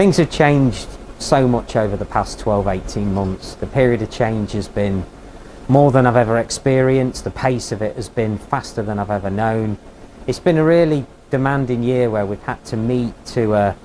Things have changed so much over the past 12-18 months. The period of change has been more than I've ever experienced. The pace of it has been faster than I've ever known. It's been a really demanding year where we've had to meet to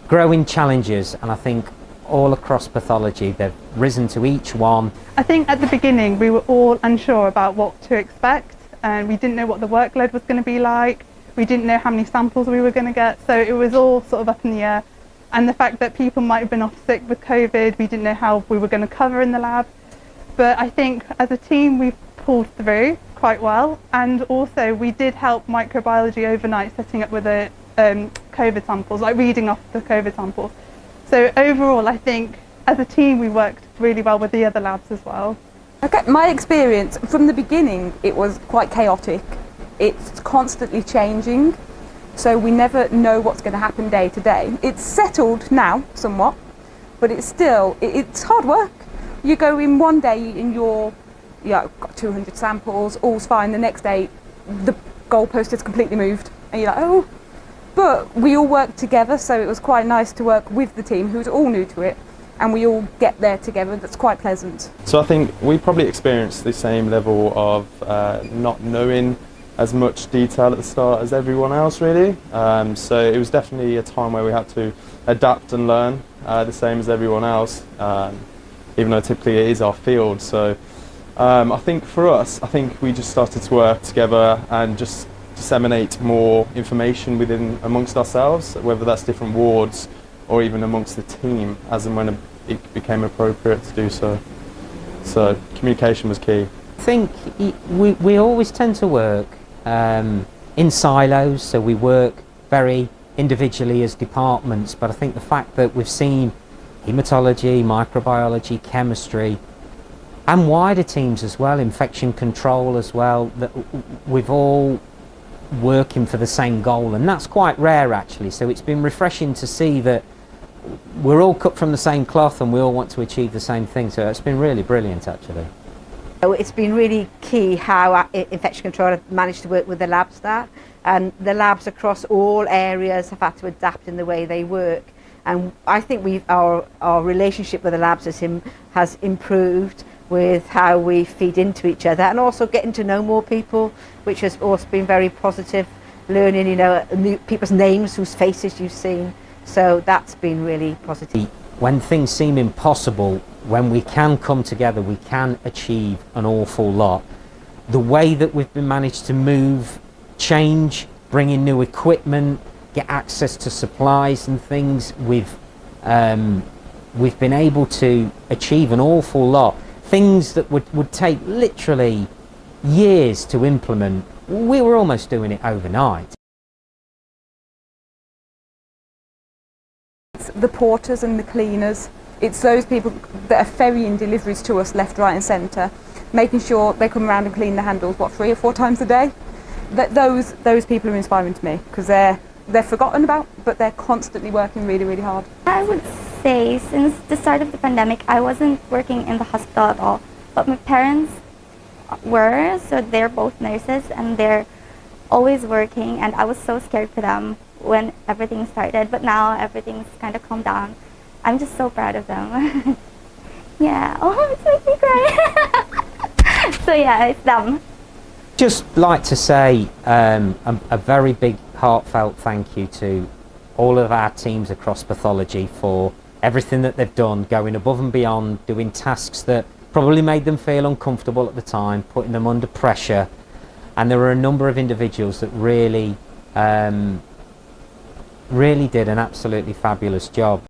growing challenges, and I think all across pathology they've risen to each one. I think at the beginning we were all unsure about what to expect, and we didn't know what the workload was going to be like. We didn't know how many samples we were going to get, so it was all sort of up in the air. And the fact that people might have been off sick with COVID, we didn't know how we were going to cover in the lab. But I think as a team we've pulled through quite well, and also we did help microbiology overnight setting up with the COVID samples, like reading off the COVID samples. So overall I think as a team we worked really well with the other labs as well. Okay, my experience from the beginning, it was quite chaotic. It's constantly changing, so we never know what's going to happen day to day. It's settled now somewhat, but it's still, it's hard work. You go in one day and you're, got 200 samples, all's fine. The next day the goalpost is completely moved and you're like, oh. But we all worked together, so it was quite nice to work with the team who's all new to it, and we all get there together. That's quite pleasant. So I think we probably experienced the same level of not knowing as much detail at the start as everyone else, really. So it was definitely a time where we had to adapt and learn the same as everyone else, even though typically it is our field. So I think for us, I think we just started to work together and just disseminate more information amongst ourselves, whether that's different wards or even amongst the team, as and when it became appropriate to do so. So communication was key. I think we always tend to work in silos, so we work very individually as departments, but I think the fact that we've seen haematology, microbiology, chemistry, and wider teams as well, infection control as well, that we've all working for the same goal, and that's quite rare actually, so it's been refreshing to see that we're all cut from the same cloth and we all want to achieve the same thing, so it's been really brilliant actually. It's been really key how infection control have managed to work with the lab staff, and the labs across all areas have had to adapt in the way they work, and I think our relationship with the labs has improved with how we feed into each other, and also getting to know more people, which has also been very positive, learning new people's names whose faces you've seen, so that's been really positive. When things seem impossible, when we can come together we can achieve an awful lot. The way that we've been managed to move, change, bring in new equipment, get access to supplies and things, we've been able to achieve an awful lot. Things that would take literally years to implement, we were almost doing it overnight. It's the porters and the cleaners. It's those people that are ferrying deliveries to us left, right and centre, making sure they come around and clean the handles, 3 or 4 times a day. Those people are inspiring to me, because they're forgotten about, but they're constantly working really, really hard. I would say since the start of the pandemic, I wasn't working in the hospital at all, but my parents were, so they're both nurses and they're always working, and I was so scared for them when everything started, but now everything's kind of calmed down. I'm just so proud of them. Yeah, oh, it's making me cry. So yeah, it's them. Just like to say a very big heartfelt thank you to all of our teams across pathology for everything that they've done, going above and beyond, doing tasks that probably made them feel uncomfortable at the time, putting them under pressure, and there were a number of individuals that really did an absolutely fabulous job.